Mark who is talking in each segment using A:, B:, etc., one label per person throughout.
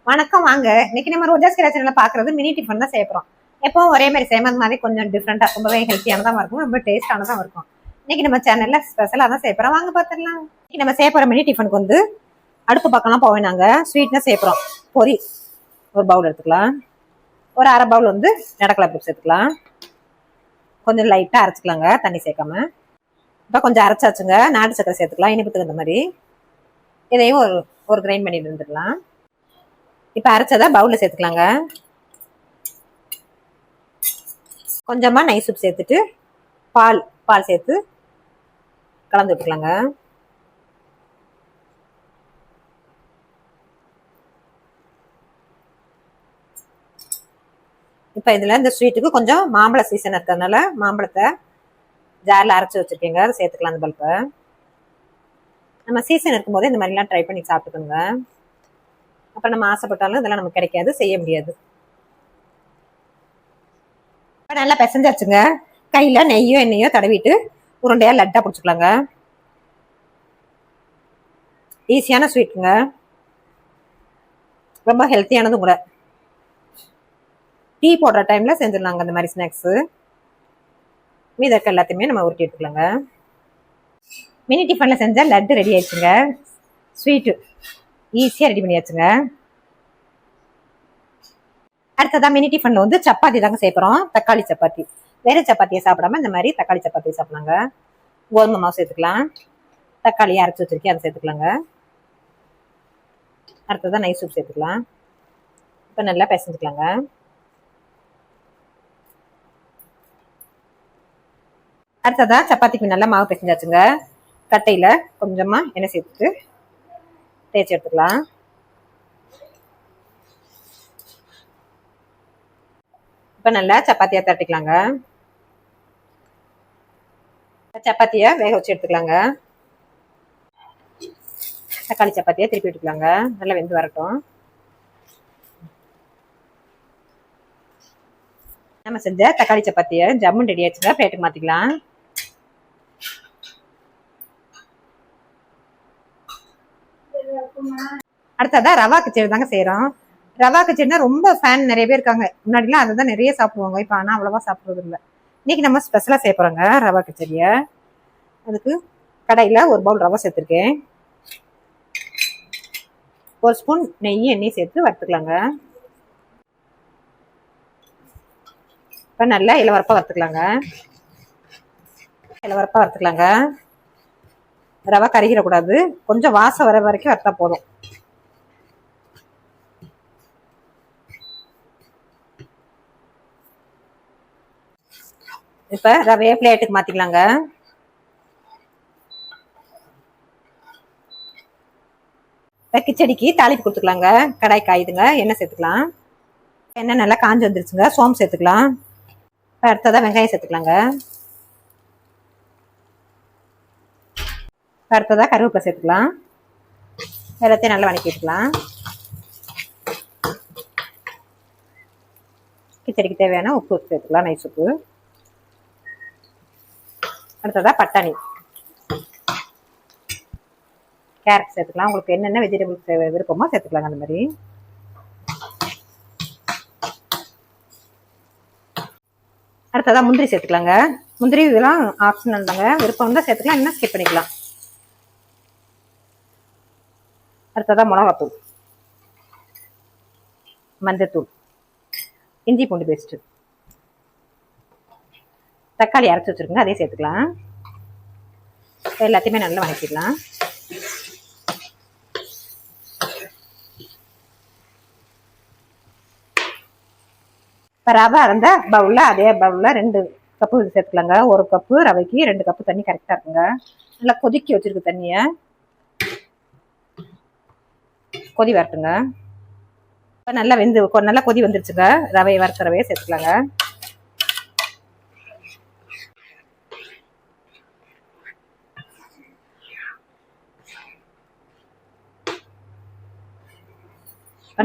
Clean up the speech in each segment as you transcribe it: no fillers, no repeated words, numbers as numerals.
A: வணக்கம் வாங்க. இன்னைக்கு நம்ம ரோஜாஸ் கிச்சன்ல பாக்குறது மினி டிஃபன் தான் செய்யறோம். எப்பவும் ஒரே மாதிரி சேம் மாதிரி கொஞ்சம் டிஃப்ரெண்டா ரொம்பவே ஹெல்த்தியானதா இருக்கும், ரொம்ப டேஸ்டானதா இருக்கும். இன்னைக்கு நம்ம சேனல்ல ஸ்பெஷலா தான் செய்யறோம். வாங்க பாத்துடலாம். இன்னைக்கு நம்ம செய்ய போற மினி டிஃபனுக்கு வந்து அடுப்பு பக்கம்லாம் போவேனாங்க ஸ்வீட்னா செய்யறோம். பொரி ஒரு பவுல் எடுத்துக்கலாம். ஒரு அரை பவுல் வந்து நடக்கலை பிப்ஸ் எடுத்துக்கலாம். கொஞ்சம் லைட்டா அரைச்சிக்கலாங்க, தண்ணி சேர்க்காம. இப்போ கொஞ்சம் அரைச்சாச்சுங்க. நாட்டு சக்கரை சேர்த்துக்கலாம் இனிப்புக்கு இந்த மாதிரி. இதையும் ஒரு கிரைண்ட் பண்ணிட்டு இருந்துடலாம். இப்ப அரைச்சதை பவுல்ல சேர்த்துக்கலாங்க. கொஞ்சமா நைஸ் உப்பு சேர்த்துட்டு பால் சேர்த்து கலந்து விட்டுக்கலாங்க. இப்ப இதுல இந்த ஸ்வீட்டுக்கு கொஞ்சம் மாம்பழ சீசன் இருக்கிறதுனால மாம்பழத்தை ஜார்ல அரைச்சி வச்சிருக்கீங்க, அதை சேர்த்துக்கலாம். அந்த பல்பை நம்ம சீசன் இருக்கும்போது இந்த மாதிரிலாம் ட்ரை பண்ணி சாப்பிட்டுக்கோங்க. அப்ப நம்ம ஆசைப்பட்டாலும் இதெல்லாம் நமக்கு கிடைக்காது, செய்ய முடியாது. நல்லா பிசைஞ்சாச்சுங்க. கையில நெய்யோ எண்ணெயோ தடவிட்டு உருண்டையா லட்டா பிடிச்சிக்கலாங்க. ஈஸியான ஸ்வீட்டுங்க, ரொம்ப ஹெல்த்தியானதும் கூட. டீ போடுற டைம்ல செஞ்சிடலாங்க அந்த மாதிரி ஸ்நாக்ஸ். மீதற்கு எல்லாத்தையுமே நம்ம உருட்டி எடுத்துக்கலாங்க. மினி டிஃபன்ல செஞ்ச லட்டு ரெடி ஆயிடுச்சுங்க. ஸ்வீட்டு ஈஸியா ரெடி பண்ணியாச்சுங்க. அடுத்ததான் மினி டிஃபன்ல வந்து சப்பாத்தி தாங்க சேர்க்கிறோம். தக்காளி சப்பாத்தி. வேற சப்பாத்தியை சாப்பிடாம இந்த மாதிரி தக்காளி சப்பாத்தி சாப்பிடலாங்க. கோதுமை மாவு சேர்த்துக்கலாம். தக்காளியை அரைச்சி வச்சிருக்கேன், அதை சேர்த்துக்கலாங்க. அடுத்ததான் நைஸ் சூப் சேர்த்துக்கலாம். இப்போ நல்லா பிசைஞ்சுக்கலாங்க. அடுத்ததா சப்பாத்திக்கு நல்லா மாவு பிசைஞ்சாச்சுங்க. கட்டையில கொஞ்சமா எண்ணெய் சேர்த்துட்டு தேய்ச்சி எடுத்துக்கலாம். இப்ப நல்லா சப்பாத்தியா தட்டிக்கலாங்க. சப்பாத்திய வேக வச்சு எடுத்துக்கலாங்க. தக்காளி சப்பாத்தியா திருப்பி விட்டுக்கலாங்க. நல்லா வெந்து வரட்டும். நம்ம செஞ்ச தக்காளி சப்பாத்திய ஜம்முன் ரெடி ஆச்சுங்க. பிளேட்டுக்கு மாத்திக்கலாம். அடுத்ததான் ரவா கிச்சடி தாங்க செய்யறோம். ரவா கிச்சடினா ரொம்ப ஃபேன் நிறைய பேர் இருக்காங்க. முன்னாடிலாம் அதை தான் நிறைய சாப்பிடுவாங்க. இப்போ ஆனால் அவ்வளவா சாப்பிட்றது இல்லை. இன்னைக்கு நம்ம ஸ்பெஷலாக செய்ய போறோங்க ரவா கிச்சடிய. அதுக்கு கடாயில ஒரு பவுல் ரவா சேர்த்துருக்கேன். ஒரு ஸ்பூன் நெய் எண்ணெய் சேர்த்து வறுத்துக்கலாங்க. இப்போ நல்லா இளவரப்பா வறுத்துக்கலாங்க. இளவரப்பா வறுத்துக்கலாங்க. ரவா கருகிடக்கூடாது, கொஞ்சம் வாசம் வர வரைக்கும் வறுத்தா போதும். இப்ப ரவைய பிளேட்டுக்கு மாத்திக்கலாங்க. கிச்சடிக்கு தாளிப்பு கொடுத்துக்கலாங்க. கடாய் காயுதுங்க, எண்ணெய் சேர்த்துக்கலாம். எண்ணெய் நல்லா காஞ்சி வந்துருச்சுங்க. சோம்பு சேர்த்துக்கலாம். அடுத்ததான் வெங்காயம் சேர்த்துக்கலாங்க. அடுத்ததான் கருவேப்பிலை சேர்த்துக்கலாம். எல்லாத்தையும் நல்லா வதக்கிக்கலாம். கிச்சடிக்கு தேவையான உப்பு சேர்த்துக்கலாம், நைஸ் உப்பு. அடுத்ததா பட்டாணி, கேரட் சேர்த்துக்கலாம். உங்களுக்கு என்னென்ன வெஜிடபிள்ஸ் விருப்பமோ சேர்த்துக்கலாங்க. அந்த மாதிரி அடுத்ததா முந்திரி சேர்த்துக்கலாங்க. முந்திரி இதெல்லாம் ஆப்ஷனல் தாங்க, விருப்பம் தான் சேர்த்துக்கலாம், என்ன ஸ்கிப் பண்ணிக்கலாம். அடுத்ததா மிளகாத்தூள், மஞ்சத்தூள், இஞ்சி பூண்டு பேஸ்ட், தக்காளி அரைச்சி வச்சிருக்கோங்க, அதையும் சேர்த்துக்கலாம். எல்லாத்தையுமே நல்லா வதக்கிடலாம். இப்போ ரவை அந்த பவுல்ல அதே பவுல்ல 2 கப்பு சேர்த்துக்கலாங்க. 1 கப்பு ரவைக்கு 2 கப்பு தண்ணி கரெக்டா இருக்குங்க. நல்லா கொதிக்கி வச்சிருக்கு தண்ணிய, கொதி வரட்டுங்க. இப்போ நல்லா நல்லா கொதி வந்துருச்சுங்க. ரவையை வறுத்த ரவையை சேர்த்துக்கலாங்க.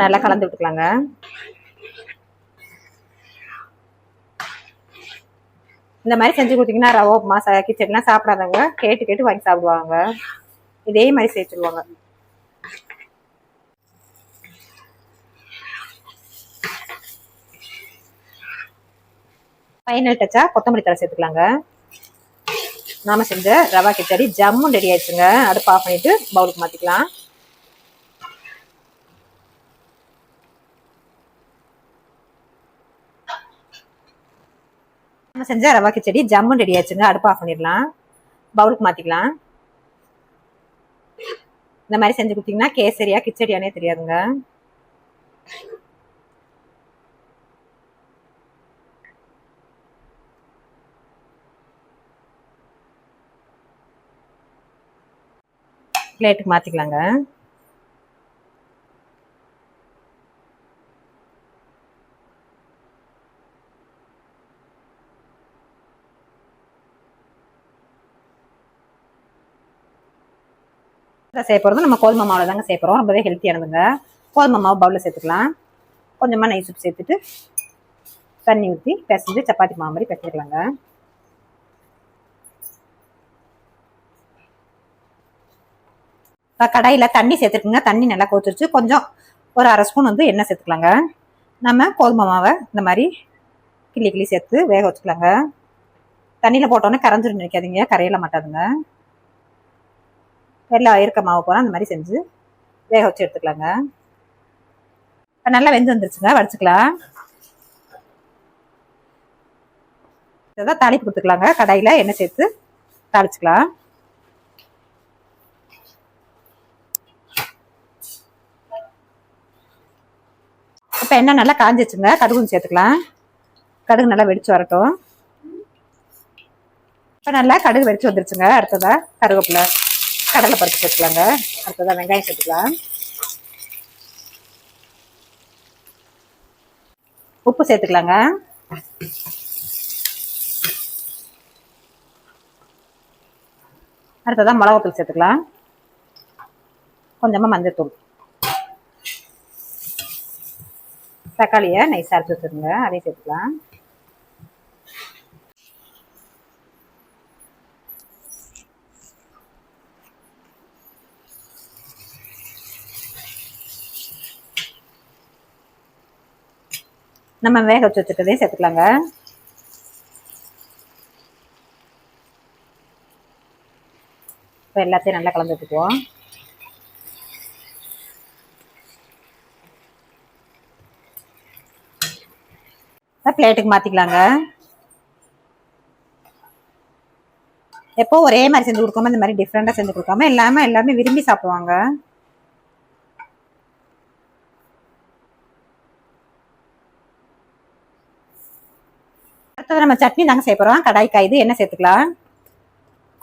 A: நல்லா கலந்து விட்டுக்கலாங்க. இந்த மாதிரி செஞ்சு கொடுத்தீங்கன்னா ரவா உப்புமா கிச்சடிலாம் சாப்பிடாதவங்க கேட்டு வாங்கி சாப்பிடுவாங்க. இதே மாதிரி சேர்த்துருவாங்க. ஃபைனல் டச்சா கொத்தமல்லி தழை சேர்த்துக்கலாங்க. நாம செஞ்ச ரவா கிச்சடி ஜம்முன்னு ரெடி ஆயிடுச்சுங்க. அடுப்பு ஆஃப் பண்ணிட்டு பவுலுக்கு மாத்திக்கலாம். நம்ம செஞ்ச ரவா கிச்சடி ஜம்முன்னு ரெடி ஆயிடுச்சுங்க. அடுப்பு ஆஃப் பண்ணிடலாம். பவுலுக்கு மாத்திக்கலாம். இந்த மாதிரி செஞ்சு கொடுத்தீங்கன்னா கேசரியா கிச்சடியானே தெரியாதுங்க. பிளேட்டுக்கு மாத்திக்கலாங்க. செய்ய போகிறது நம்ம கோதுமை மாவில் தாங்க செய்ய போகிறோம். ரொம்பவே ஹெல்த்தியானதுங்க. கோதுமை மாவு பவுலில் சேர்த்துக்கலாம். கொஞ்சமாக நெய் சுட்டு சேர்த்துட்டு தண்ணி ஊற்றி பிசைஞ்சு சப்பாத்தி மாவு மாதிரி பிசைக்கலாங்க. கடாயில் தண்ணி சேர்த்துக்குங்க. தண்ணி நல்லா கொதிச்சிருச்சு. கொஞ்சம் ஒரு அரை ஸ்பூன் வந்து எண்ணெய் சேர்த்துக்கலாங்க. நம்ம கோதுமை மாவை இந்த மாதிரி கிள்ளி கிள்ளி சேர்த்து வேக வச்சுக்கலாங்க. தண்ணியில் போட்டோன்னே கரைஞ்சிருந்து நினைக்காதீங்க, கரையில மாட்டாதுங்க. எல்லாம் இருக்க மாவு போனால் அந்த மாதிரி செஞ்சு வேக வச்சு எடுத்துக்கலாங்க. இப்போ நல்லா வெந்து வந்துருச்சுங்க. வடிச்சுக்கலாம். இதான் தாளிப்பு கொடுத்துக்கலாங்க. கடாயில் எண்ணெய் சேர்த்து தாளிச்சுக்கலாம். இப்போ எண்ணெய் நல்லா காஞ்சிச்சுங்க. கடுகு சேர்த்துக்கலாம். கடுகு நல்லா வெடிச்சு வரட்டும். இப்போ நல்லா கடுகு வெடிச்சு வந்துருச்சுங்க. அடுத்ததா கருவேப்பிலை கடலை பருப்பு சேர்த்துக்கலாங்க. அடுத்ததா வெங்காயம் சேர்த்துக்கலாம். உப்பு சேர்த்துக்கலாங்க. அடுத்ததா மிளகாத்தூள் சேர்த்துக்கலாம். கொஞ்சமா மஞ்சள்தூள். தக்காளியை நைஸா அரைச்சு வச்சுருங்க, அதையும் சேர்த்துக்கலாம். நம்ம வேக வச்சு வச்சுருக்கதையும் சேர்த்துக்கலாங்க. இப்போ எல்லாத்தையும் நல்லா கலந்து வச்சுக்குவோம். பிளேட்டுக்கு மாத்திக்கலாங்க. எப்போ ஒரே மாதிரி செஞ்சு கொடுக்காம இந்த மாதிரி டிஃப்ரெண்டா செஞ்சு கொடுக்காம எல்லாருமே விரும்பி சாப்பிடுவாங்க. அடுத்தது நம்ம சட்னி தாங்க செய்ய போறோம். கடாய் காயுது, எண்ணெய் சேர்த்துக்கலாம்.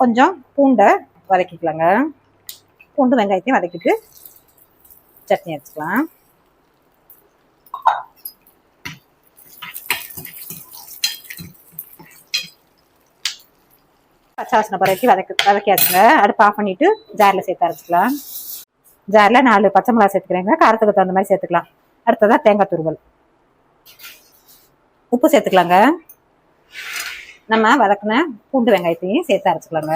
A: கொஞ்சம் பூண்டை வதக்கிக்கலாங்க. பூண்டு வெங்காயத்தையும் வதக்கிட்டு சட்னி அரைச்சிக்கலாம். பச்சை வாசனை பறவைக்கு வதக்கியாச்சுங்க. அடுப்பு ஆஃப் பண்ணிட்டு ஜாரில் சேர்த்து அரைச்சிக்கலாம். ஜாரில் 4 பச்சை மிளகா சேர்த்துக்கிறேங்க. காரத்துக்கு தகுந்த மாதிரி சேர்த்துக்கலாம். அடுத்ததான் தேங்காய் துருவல். உப்பு சேர்த்துக்கலாங்க. நம்ம வதக்கின பூண்டு வெங்காயத்தையும் சேர்த்து அரைச்சிக்கலாங்க.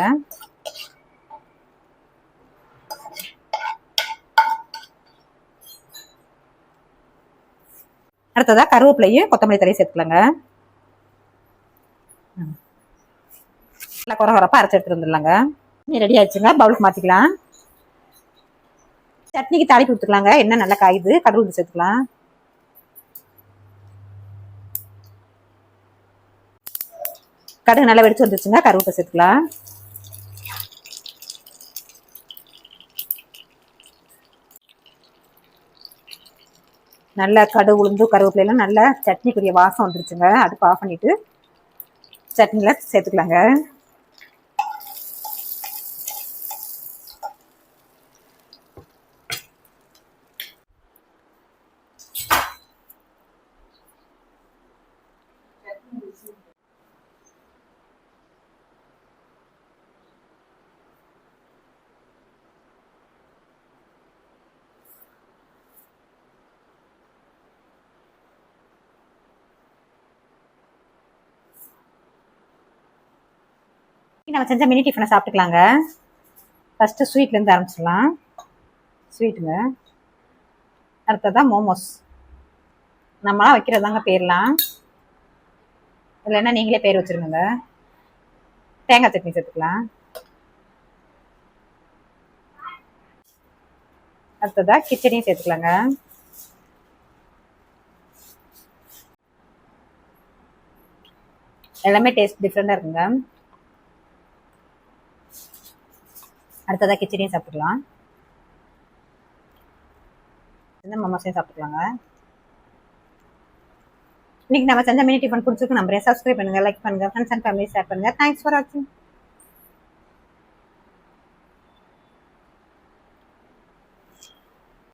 A: அடுத்ததா கருவேப்பிலையும் கொத்தமல்லி தழையும் சேர்த்துக்கலாங்க. நல்லா குறகுறப்பா அரைச்சி எடுத்துட்டு வந்துடலாங்க. ரெடி ஆயிடுச்சுங்க. பவுலுக்கு மாத்திக்கலாம். சட்னிக்கு தாளிப்பு கொடுத்துக்கலாங்க. எண்ணெய் நல்லா காயுது, கடுகு சேர்த்துக்கலாம். கடுகு நல்லா வெடிச்சு வந்துருச்சுங்க. கருவேப்பிலை சேர்த்துக்கலாம். நல்லா கடுகு உளுந்து கருவேப்பிலையெல்லாம் நல்லா சட்னிக்குரிய வாசம் வந்துருச்சுங்க. அடுப்பு ஆஃப் பண்ணிட்டு சட்னியில சேர்த்துக்கலாங்க. நம்ம செஞ்ச மினி டிஃபனை சாப்பிட்டுக்கலாங்க. ஃபர்ஸ்ட் ஸ்வீட்லேருந்து ஆரம்பிச்சிடலாம். ஸ்வீட்டுங்க. அடுத்ததான் மோமோஸ். நம்மளாம் வைக்கிறதாங்க பேர்லாம். இல்லைன்னா நீங்களே பேர் வச்சிருங்க. தேங்காய் சட்னி சேர்த்துக்கலாம். அடுத்ததா கிச்சடியும் சேர்த்துக்கலாங்க. எல்லாமே டேஸ்ட் டிஃப்ரெண்டா இருக்குங்க. அடுத்ததா கிச்சடியும் சாப்பிட்டுக்கலாம். இந்த மோமோஸையும் சாப்பிட்டுக்கலாங்க. இன்னைக்கு நம்ம செஞ்ச மினி டிஃபன் பிடிச்சிருக்கு நம்புறேன். சப்ஸ்கிரைப் பண்ணுங்க, லைக் பண்ணுங்க, ஃப்ரெண்ட்ஸ் அண்ட் ஃபேமிலி ஷேர் பண்ணுங்க. தேங்க்ஸ் ஃபார் வாட்சிங்.